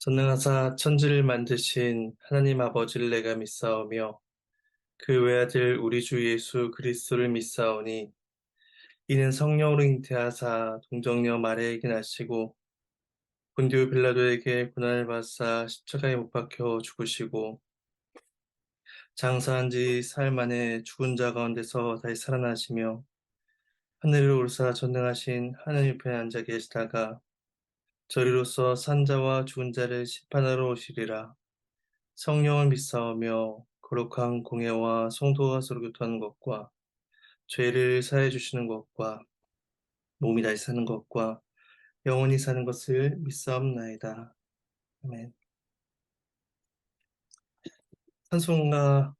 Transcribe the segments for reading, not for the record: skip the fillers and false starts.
전능하사 천지를 만드신 하나님 아버지를 내가 믿사오며 그 외아들 우리 주 예수 그리스도를 믿사오니 이는 성령으로 잉태하사 동정녀 마리아에게 나시고 본디오 빌라도에게 고난을 받사 십자가에 못 박혀 죽으시고 장사한 지 사흘 만에 죽은 자 가운데서 다시 살아나시며 하늘을 오르사 전능하신 하늘 옆에 앉아 계시다가 저리로서 산자와 죽은 자를 심판하러 오시리라. 성령을 믿사오며 거룩한 공예와 성도가 서로 교통하는 것과 죄를 사해 주시는 것과 몸이 다시 사는 것과 영원히 사는 것을 믿사옵나이다. 아멘. 찬송가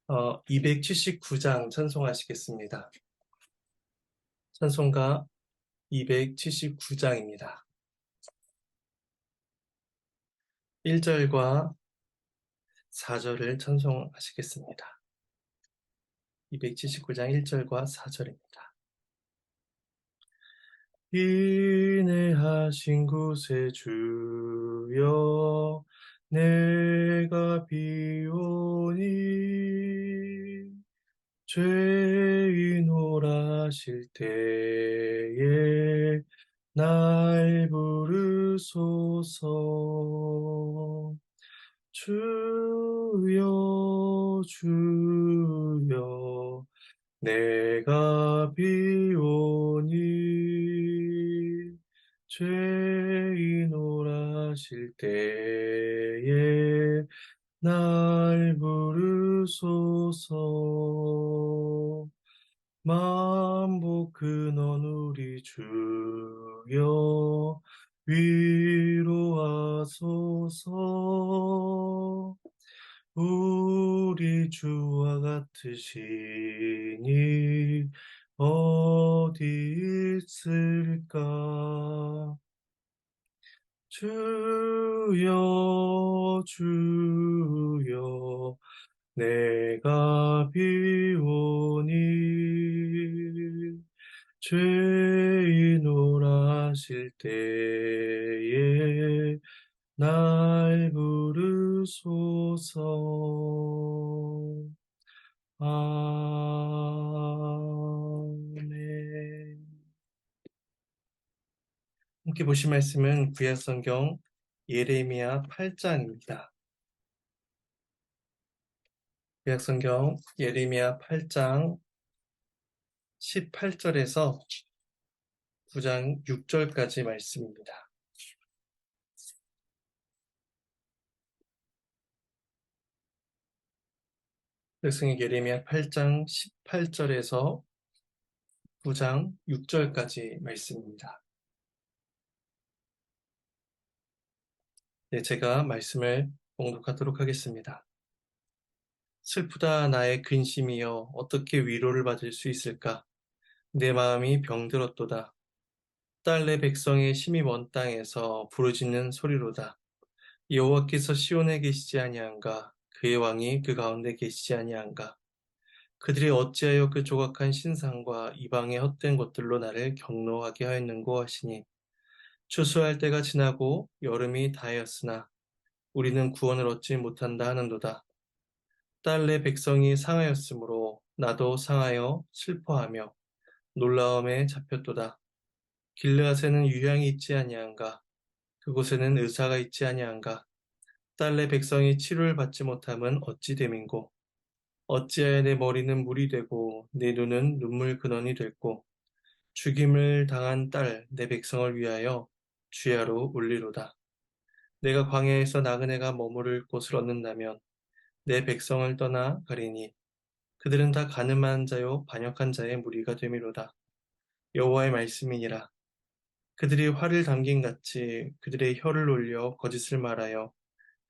279장 찬송하시겠습니다. 찬송가 279장입니다. 1절과 4절을 찬송하시겠습니다. 279장 1절과 4절입니다. 인내하신 곳에 주여 내가 비오니 죄인 오라실 때에 날 부르소서. 주여 주여 내가 비오니 죄인 오라실 때에 날 부르소서. 만복 근원 우리 주여 위로하소서. 우리 주와 같으시니 어디 있을까? 주여 주여 내가 비오니 죄인 오라실 때에 날 부르소서. 아멘. 함께 보실 말씀은 구약성경 예레미야 8장입니다. 구약성경 예레미야 8장 18절에서 9장 6절까지 말씀입니다. 구약성경 예레미야 8장 18절에서 9장 6절까지 말씀입니다. 네, 제가 말씀을 봉독하도록 하겠습니다. 슬프다 나의 근심이여 어떻게 위로를 받을 수 있을까? 내 마음이 병들었도다. 딸 내 백성의 심히 먼 땅에서 부르짖는 소리로다. 여호와께서 시온에 계시지 아니한가? 그의 왕이 그 가운데 계시지 아니한가? 그들이 어찌하여 그 조각한 신상과 이방의 헛된 것들로 나를 경노하게 하였는고 하시니 추수할 때가 지나고 여름이 다하였으나 우리는 구원을 얻지 못한다 하는도다. 딸 내 백성이 상하였으므로 나도 상하여 슬퍼하며 놀라움에 잡혔도다. 길르앗에는 유향이 있지 아니한가? 그곳에는 의사가 있지 아니한가? 딸 내 백성이 치료를 받지 못함은 어찌 됨인고? 어찌하여 내 머리는 물이 되고 내 눈은 눈물 근원이 됐고 죽임을 당한 딸 내 백성을 위하여 주야로 울리로다. 내가 광야에서 나그네가 머무를 곳을 얻는다면 내 백성을 떠나 가리니 그들은 다 가늠한 자요 반역한 자의 무리가 되미로다. 여호와의 말씀이니라. 그들이 활을 담긴 같이 그들의 혀를 올려 거짓을 말하여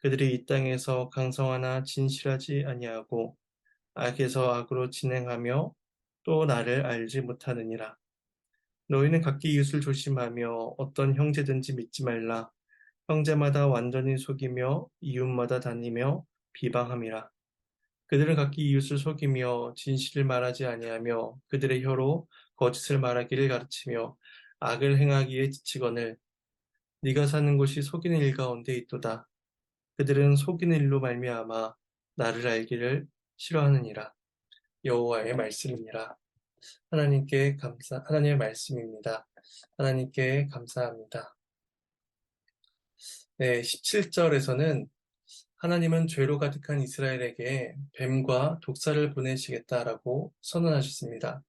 그들이 이 땅에서 강성하나 진실하지 아니하고 악에서 악으로 진행하며 또 나를 알지 못하느니라. 너희는 각기 이웃을 조심하며 어떤 형제든지 믿지 말라. 형제마다 완전히 속이며 이웃마다 다니며 비방함이라. 그들은 각기 이웃을 속이며 진실을 말하지 아니하며 그들의 혀로 거짓을 말하기를 가르치며 악을 행하기에 지치거늘 네가 사는 곳이 속이는 일 가운데 있도다. 그들은 속이는 일로 말미암아 나를 알기를 싫어하느니라. 여호와의 말씀이니라. 하나님의 말씀입니다. 하나님께 감사합니다. 네, 17절에서는 하나님은 죄로 가득한 이스라엘에게 뱀과 독사를 보내시겠다라고 선언하셨습니다.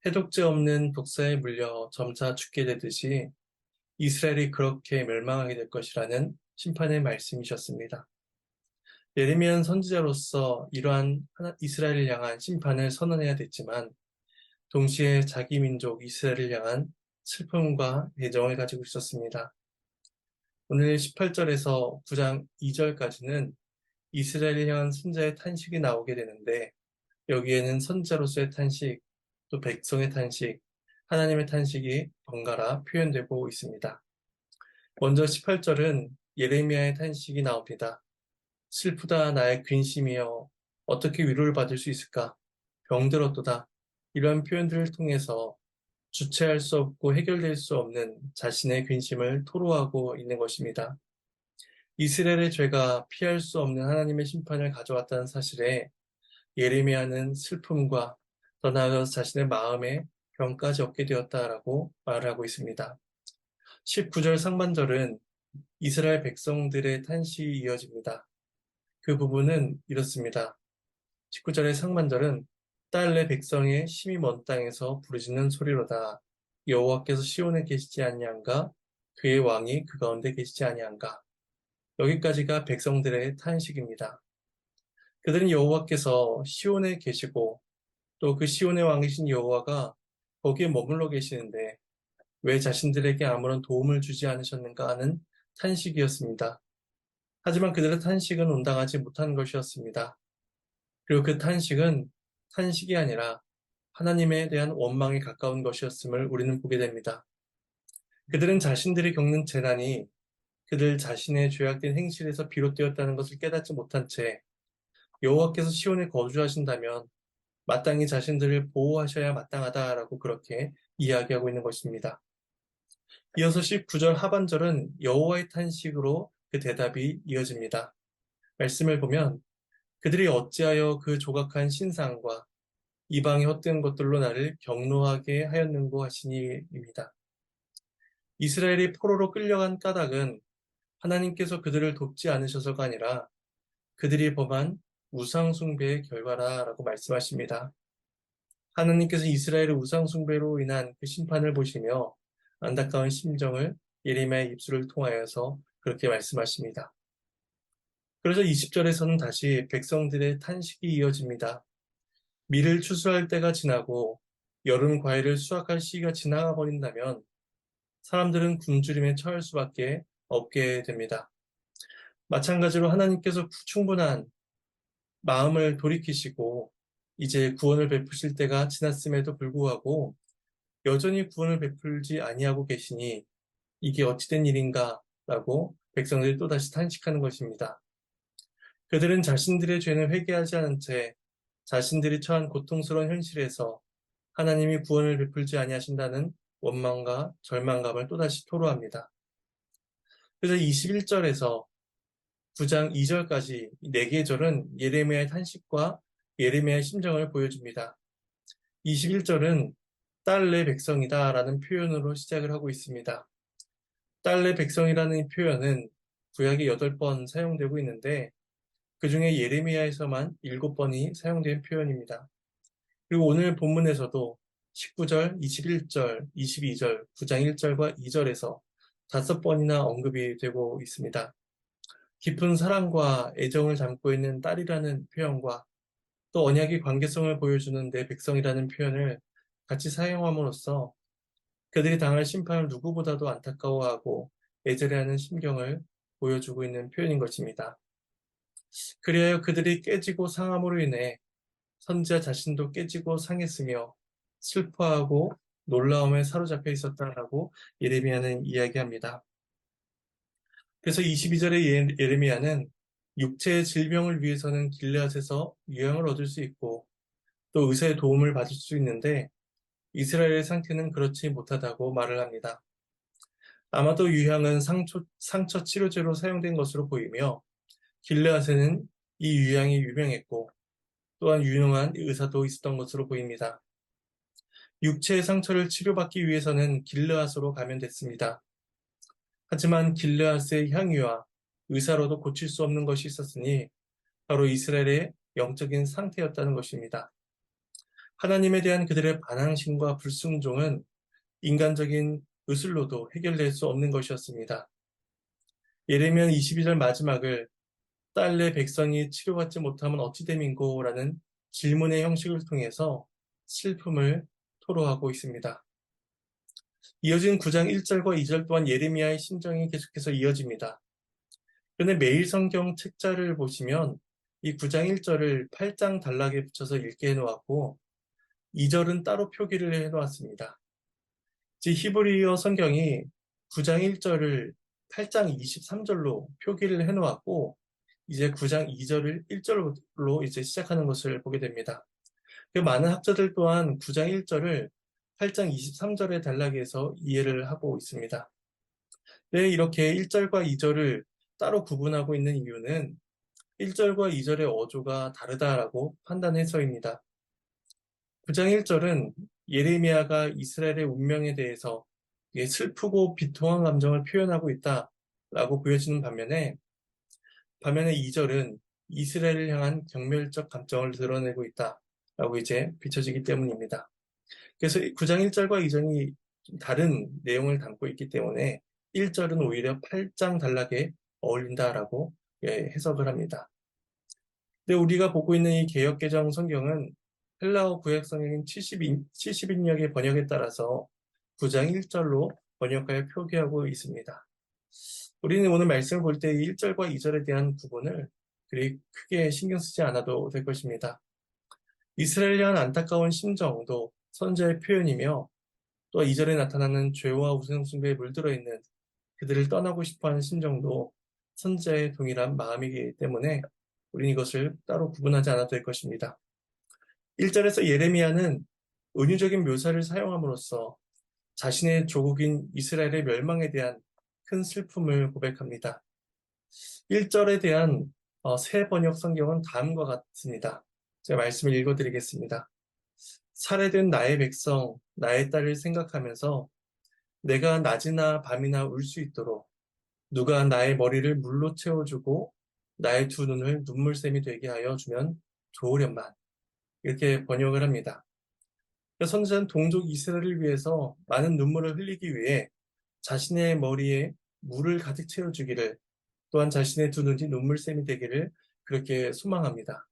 해독제 없는 독사에 물려 점차 죽게 되듯이 이스라엘이 그렇게 멸망하게 될 것이라는 심판의 말씀이셨습니다. 예레미야는 선지자로서 이러한 이스라엘을 향한 심판을 선언해야 됐지만 동시에 자기 민족 이스라엘을 향한 슬픔과 애정을 가지고 있었습니다. 오늘 18절에서 9장 2절까지는 이스라엘을 향한 선자의 탄식이 나오게 되는데 여기에는 선자로서의 탄식, 또 백성의 탄식, 하나님의 탄식이 번갈아 표현되고 있습니다. 먼저 18절은 예레미야의 탄식이 나옵니다. 슬프다 나의 근심이여 어떻게 위로를 받을 수 있을까? 병들었도다. 이러한 표현들을 통해서 주체할 수 없고 해결될 수 없는 자신의 근심을 토로하고 있는 것입니다. 이스라엘의 죄가 피할 수 없는 하나님의 심판을 가져왔다는 사실에 예레미야는 슬픔과 더 나아가서 자신의 마음에 병까지 얻게 되었다라고 말을 하고 있습니다. 19절 상반절은 이스라엘 백성들의 탄식이 이어집니다. 그 부분은 이렇습니다. 19절의 상반절은 딸 내 백성의 심히 먼 땅에서 부르짖는 소리로다. 여호와께서 시온에 계시지 아니한가? 그의 왕이 그 가운데 계시지 아니한가? 여기까지가 백성들의 탄식입니다. 그들은 여호와께서 시온에 계시고 또 그 시온의 왕이신 여호와가 거기에 머물러 계시는데 왜 자신들에게 아무런 도움을 주지 않으셨는가 하는 탄식이었습니다. 하지만 그들의 탄식은 온당하지 못한 것이었습니다. 그리고 그 탄식은 탄식이 아니라 하나님에 대한 원망에 가까운 것이었음을 우리는 보게 됩니다. 그들은 자신들이 겪는 재난이 그들 자신의 죄악된 행실에서 비롯되었다는 것을 깨닫지 못한 채 여호와께서 시온에 거주하신다면 마땅히 자신들을 보호하셔야 마땅하다라고 그렇게 이야기하고 있는 것입니다. 이어서 19절 하반절은 여호와의 탄식으로 그 대답이 이어집니다. 말씀을 보면 그들이 어찌하여 그 조각한 신상과 이방의 헛된 것들로 나를 경노하게 하였는고 하시니입니다. 이스라엘이 포로로 끌려간 까닭은 하나님께서 그들을 돕지 않으셔서가 아니라 그들이 범한 우상숭배의 결과라라고 말씀하십니다. 하나님께서 이스라엘의 우상숭배로 인한 그 심판을 보시며 안타까운 심정을 예레미야의 입술을 통하여서 그렇게 말씀하십니다. 그래서 20절에서는 다시 백성들의 탄식이 이어집니다. 밀을 추수할 때가 지나고 여름 과일을 수확할 시기가 지나가 버린다면 사람들은 굶주림에 처할 수밖에 없게 됩니다. 마찬가지로 하나님께서 충분한 마음을 돌이키시고 이제 구원을 베푸실 때가 지났음에도 불구하고 여전히 구원을 베풀지 아니하고 계시니 이게 어찌된 일인가라고 백성들이 또다시 탄식하는 것입니다. 그들은 자신들의 죄는 회개하지 않은 채 자신들이 처한 고통스러운 현실에서 하나님이 구원을 베풀지 아니하신다는 원망과 절망감을 또다시 토로합니다. 그래서 21절에서 9장 2절까지 네 계절은 예레미야의 탄식과 예레미야의 심정을 보여줍니다. 21절은 딸 내 백성이다 라는 표현으로 시작을 하고 있습니다. 딸 내 백성이라는 이 표현은 구약에 8번 사용되고 있는데 그 중에 예레미야에서만 7번이 사용된 표현입니다. 그리고 오늘 본문에서도 19절, 21절, 22절, 9장 1절과 2절에서 5번이나 언급이 되고 있습니다. 깊은 사랑과 애정을 담고 있는 딸이라는 표현과 또 언약의 관계성을 보여주는 내 백성이라는 표현을 같이 사용함으로써 그들이 당할 심판을 누구보다도 안타까워하고 애절해하는 심경을 보여주고 있는 표현인 것입니다. 그리하여 그들이 깨지고 상함으로 인해 선지자 자신도 깨지고 상했으며 슬퍼하고 놀라움에 사로잡혀 있었다라고 예레미야는 이야기합니다. 그래서 22절의 예레미야는 육체의 질병을 위해서는 길르앗에서 유양을 얻을 수 있고 또 의사의 도움을 받을 수 있는데 이스라엘의 상태는 그렇지 못하다고 말을 합니다. 아마도 유향은 상처 치료제로 사용된 것으로 보이며 길르앗에는 이 유향이 유명했고 또한 유능한 의사도 있었던 것으로 보입니다. 육체의 상처를 치료받기 위해서는 길르앗으로 가면 됐습니다. 하지만 길르앗의 향유와 의사로도 고칠 수 없는 것이 있었으니 바로 이스라엘의 영적인 상태였다는 것입니다. 하나님에 대한 그들의 반항심과 불순종은 인간적인 의술로도 해결될 수 없는 것이었습니다. 예레미야 22절 마지막을 딸 내 백성이 치료받지 못하면 어찌 됨인고 라는 질문의 형식을 통해서 슬픔을 토로하고 있습니다. 이어진 9장 1절과 2절 또한 예레미야의 심정이 계속해서 이어집니다. 그런데 매일 성경 책자를 보시면 이 9장 1절을 8장 단락에 붙여서 읽게 해놓았고 2절은 따로 표기를 해놓았습니다. 즉 히브리어 성경이 9장 1절을 8장 23절로 표기를 해놓았고 이제 9장 2절을 1절로 이제 시작하는 것을 보게 됩니다. 그 많은 학자들 또한 9장 1절을 8장 23절의 단락에서 이해를 하고 있습니다. 네, 이렇게 1절과 2절을 따로 구분하고 있는 이유는 1절과 2절의 어조가 다르다라고 판단해서입니다. 9장 1절은 예레미야가 이스라엘의 운명에 대해서 슬프고 비통한 감정을 표현하고 있다라고 보여지는 반면에 2절은 이스라엘을 향한 경멸적 감정을 드러내고 있다라고 이제 비춰지기 때문입니다. 그래서 9장 1절과 2절이 다른 내용을 담고 있기 때문에 1절은 오히려 8장 단락에 어울린다라고 해석을 합니다. 근데 우리가 보고 있는 이 개역개정 성경은 헬라어 구약 성경인 70인역의 번역에 따라서 9장 1절로 번역하여 표기하고 있습니다. 우리는 오늘 말씀을 볼 때 1절과 2절에 대한 구분을 그리 크게 신경 쓰지 않아도 될 것입니다. 이스라엘에 대한 안타까운 심정도 선자의 표현이며 또 2절에 나타나는 죄와 우상숭배에 물들어 있는 그들을 떠나고 싶어하는 심정도 선자의 동일한 마음이기 때문에 우리는 이것을 따로 구분하지 않아도 될 것입니다. 1절에서 예레미야는 은유적인 묘사를 사용함으로써 자신의 조국인 이스라엘의 멸망에 대한 큰 슬픔을 고백합니다. 1절에 대한 새 번역 성경은 다음과 같습니다. 제가 말씀을 읽어드리겠습니다. 살해된 나의 백성, 나의 딸을 생각하면서 내가 낮이나 밤이나 울 수 있도록 누가 나의 머리를 물로 채워주고 나의 두 눈을 눈물샘이 되게 하여 주면 좋으련만. 이렇게 번역을 합니다. 선지자는 동족 이스라엘을 위해서 많은 눈물을 흘리기 위해 자신의 머리에 물을 가득 채워주기를 또한 자신의 두 눈이 눈물샘이 되기를 그렇게 소망합니다.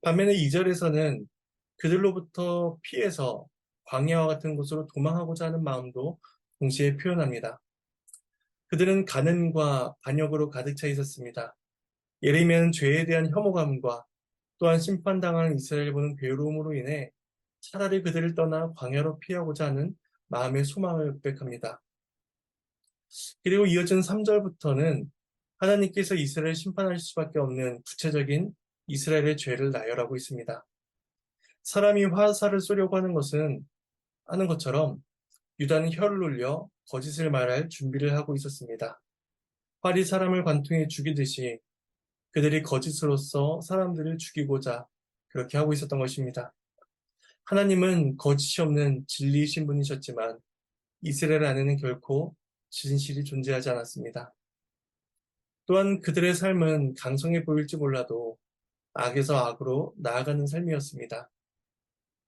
반면에 2절에서는 그들로부터 피해서 광야와 같은 곳으로 도망하고자 하는 마음도 동시에 표현합니다. 그들은 간음과 반역으로 가득 차 있었습니다. 예레미야는 죄에 대한 혐오감과 또한 심판당하는 이스라엘을 보는 괴로움으로 인해 차라리 그들을 떠나 광야로 피하고자 하는 마음의 소망을 고백합니다. 그리고 이어진 3절부터는 하나님께서 이스라엘을 심판하실 수밖에 없는 구체적인 이스라엘의 죄를 나열하고 있습니다. 사람이 화살을 쏘려고 하는 것처럼 유다는 혀를 올려 거짓을 말할 준비를 하고 있었습니다. 활이 사람을 관통해 죽이듯이 그들이 거짓으로서 사람들을 죽이고자 그렇게 하고 있었던 것입니다. 하나님은 거짓이 없는 진리이신 분이셨지만 이스라엘 안에는 결코 진실이 존재하지 않았습니다. 또한 그들의 삶은 강성해 보일지 몰라도 악에서 악으로 나아가는 삶이었습니다.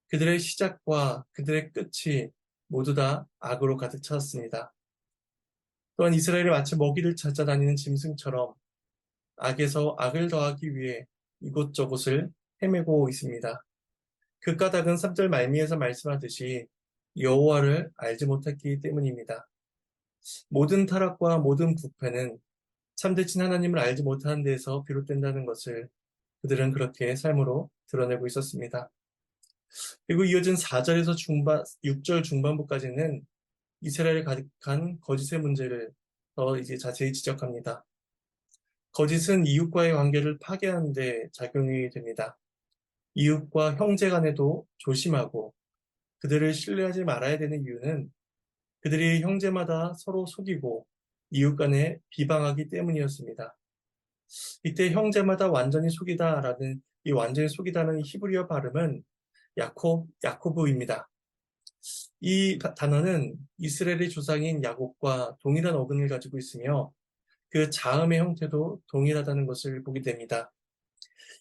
그들의 시작과 그들의 끝이 모두 다 악으로 가득 찼습니다. 또한 이스라엘이 마치 먹이를 찾아다니는 짐승처럼 악에서 악을 더하기 위해 이곳저곳을 헤매고 있습니다. 그 까닭은 3절 말미에서 말씀하듯이 여호와를 알지 못했기 때문입니다. 모든 타락과 모든 부패는 참되신 하나님을 알지 못하는 데에서 비롯된다는 것을 그들은 그렇게 삶으로 드러내고 있었습니다. 그리고 이어진 4절에서 6절 중반부까지는 이스라엘에 가득한 거짓의 문제를 더 이제 자세히 지적합니다. 거짓은 이웃과의 관계를 파괴하는 데 작용이 됩니다. 이웃과 형제 간에도 조심하고 그들을 신뢰하지 말아야 되는 이유는 그들이 형제마다 서로 속이고 이웃 간에 비방하기 때문이었습니다. 이때 형제마다 완전히 속이다라는 이 완전히 속이다는 히브리어 발음은 야코브입니다. 이 단어는 이스라엘의 조상인 야곱과 동일한 어근을 가지고 있으며 그 자음의 형태도 동일하다는 것을 보게 됩니다.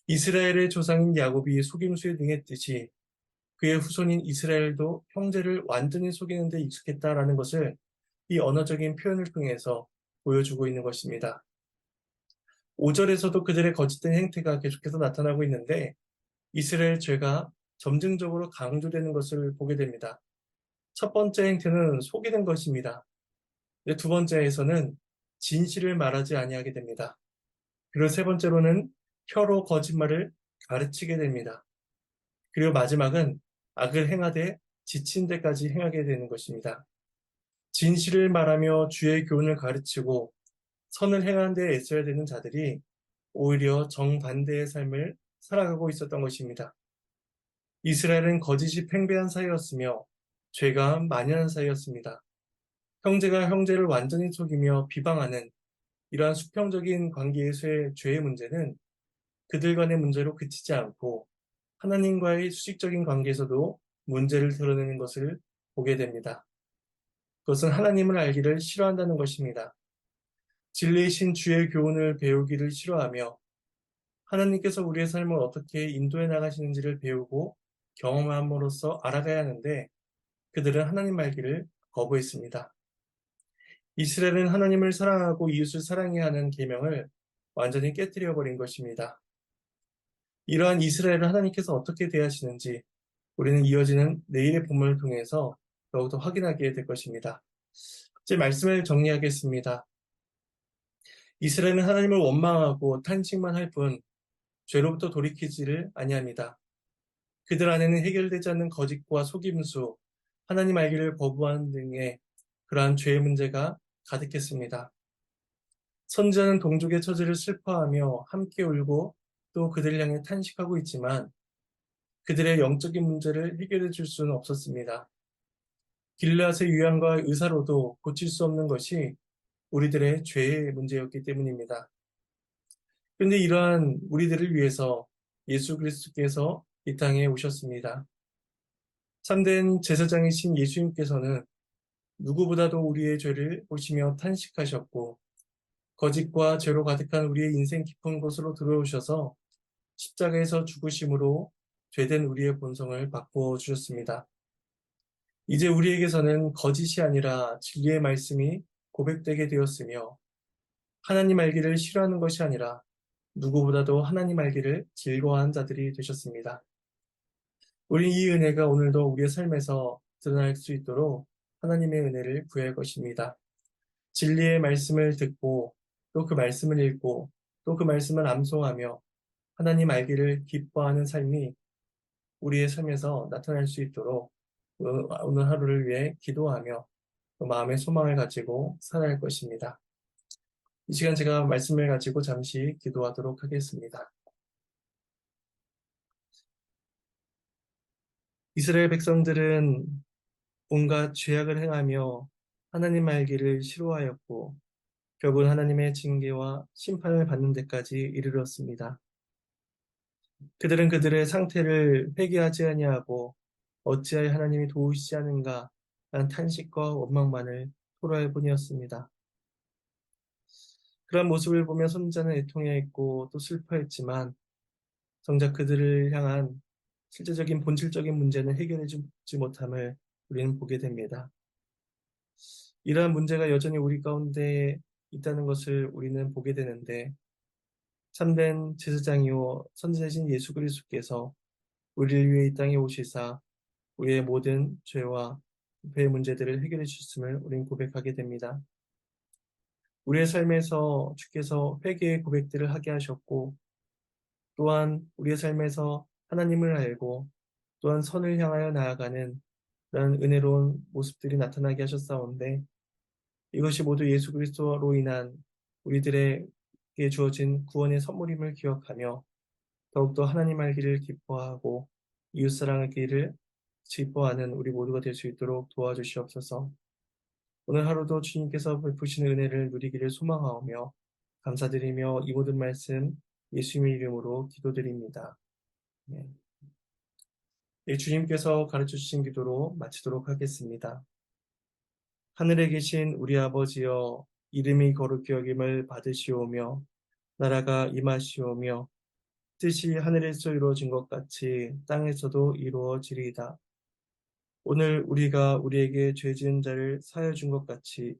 이스라엘의 조상인 야곱이 속임수에 능했듯이 그의 후손인 이스라엘도 형제를 완전히 속이는 데 익숙했다라는 것을 이 언어적인 표현을 통해서 보여주고 있는 것입니다. 5절에서도 그들의 거짓된 행태가 계속해서 나타나고 있는데 이스라엘 죄가 점증적으로 강조되는 것을 보게 됩니다. 첫 번째 행태는 속이는 것입니다. 두 번째에서는 진실을 말하지 아니하게 됩니다. 그리고 세 번째로는 혀로 거짓말을 가르치게 됩니다. 그리고 마지막은 악을 행하되 지친 데까지 행하게 되는 것입니다. 진실을 말하며 주의 교훈을 가르치고 선을 행하는 데 애써야 되는 자들이 오히려 정반대의 삶을 살아가고 있었던 것입니다. 이스라엘은 거짓이 팽배한 사이였으며 죄가 만연한 사이였습니다. 형제가 형제를 완전히 속이며 비방하는 이러한 수평적인 관계에서의 죄의 문제는 그들 간의 문제로 그치지 않고 하나님과의 수직적인 관계에서도 문제를 드러내는 것을 보게 됩니다. 그것은 하나님을 알기를 싫어한다는 것입니다. 진리이신 주의 교훈을 배우기를 싫어하며 하나님께서 우리의 삶을 어떻게 인도해 나가시는지를 배우고 경험함으로써 알아가야 하는데 그들은 하나님 알기를 거부했습니다. 이스라엘은 하나님을 사랑하고 이웃을 사랑해야 하는 계명을 완전히 깨뜨려 버린 것입니다. 이러한 이스라엘을 하나님께서 어떻게 대하시는지 우리는 이어지는 내일의 본문을 통해서 더욱더 확인하게 될 것입니다. 제 말씀을 정리하겠습니다. 이스라엘은 하나님을 원망하고 탄식만 할 뿐 죄로부터 돌이키지를 아니합니다. 그들 안에는 해결되지 않는 거짓과 속임수, 하나님 알기를 거부하는 등의 그러한 죄의 문제가 가득했습니다. 선지자는 동족의 처지를 슬퍼하며 함께 울고 또 그들을 향해 탄식하고 있지만 그들의 영적인 문제를 해결해 줄 수는 없었습니다. 길르앗의 유양과 의사로도 고칠 수 없는 것이 우리들의 죄의 문제였기 때문입니다. 그런데 이러한 우리들을 위해서 예수 그리스도께서 이 땅에 오셨습니다. 참된 제사장이신 예수님께서는 누구보다도 우리의 죄를 보시며 탄식하셨고 거짓과 죄로 가득한 우리의 인생 깊은 곳으로 들어오셔서 십자가에서 죽으심으로 죄된 우리의 본성을 바꾸어 주셨습니다. 이제 우리에게서는 거짓이 아니라 진리의 말씀이 고백되게 되었으며 하나님 알기를 싫어하는 것이 아니라 누구보다도 하나님 알기를 즐거워하는 자들이 되셨습니다. 우리 이 은혜가 오늘도 우리의 삶에서 드러날 수 있도록 하나님의 은혜를 구할 것입니다. 진리의 말씀을 듣고 또 그 말씀을 읽고 또 그 말씀을 암송하며 하나님 알기를 기뻐하는 삶이 우리의 삶에서 나타날 수 있도록 오늘 하루를 위해 기도하며 또 마음의 소망을 가지고 살아갈 것입니다. 이 시간 제가 말씀을 가지고 잠시 기도하도록 하겠습니다. 이스라엘 백성들은 온갖 죄악을 행하며 하나님 알기를 싫어하였고 결국 하나님의 징계와 심판을 받는 데까지 이르렀습니다. 그들은 그들의 상태를 회개하지 아니하고 어찌하여 하나님이 도우시지 않은가 라는 탄식과 원망만을 토로할 뿐이었습니다. 그런 모습을 보며 선지자는 애통해했고 또 슬퍼했지만 정작 그들을 향한 실제적인 본질적인 문제는 해결해 주지 못함을 우리는 보게 됩니다. 이러한 문제가 여전히 우리 가운데 있다는 것을 우리는 보게 되는데 참된 제사장이요 선지자신 예수 그리스도께서 우리를 위해 이 땅에 오시사 우리의 모든 죄와 죄의 문제들을 해결해 주셨음을 우리는 고백하게 됩니다. 우리의 삶에서 주께서 회개의 고백들을 하게 하셨고 또한 우리의 삶에서 하나님을 알고 또한 선을 향하여 나아가는 그런 은혜로운 모습들이 나타나게 하셨사온데 이것이 모두 예수 그리스도로 인한 우리들에게 주어진 구원의 선물임을 기억하며 더욱더 하나님 알기를 기뻐하고 이웃사랑하기를 기뻐하는 우리 모두가 될 수 있도록 도와주시옵소서. 오늘 하루도 주님께서 베푸시는 은혜를 누리기를 소망하오며 감사드리며 이 모든 말씀 예수님의 이름으로 기도드립니다. 네. 예, 주님께서 가르쳐 주신 기도로 마치도록 하겠습니다. 하늘에 계신 우리 아버지여, 이름이 거룩히 여김을 받으시오며 나라가 임하시오며 뜻이 하늘에서 이루어진 것 같이 땅에서도 이루어지리이다. 오늘 우리가 우리에게 죄 지은 자를 사하여 준 것 같이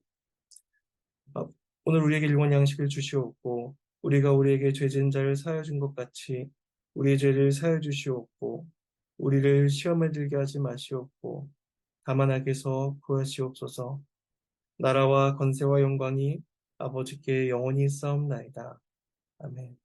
아, 오늘 우리에게 일용 양식을 주시옵고 우리가 우리에게 죄 지은 자를 사하여 준 것 같이 우리의 죄를 사하여 주시옵고 우리를 시험에 들게 하지 마시옵고 다만 악에서 구하시옵소서. 나라와 권세와 영광이 아버지께 영원히 싸움나이다. 아멘.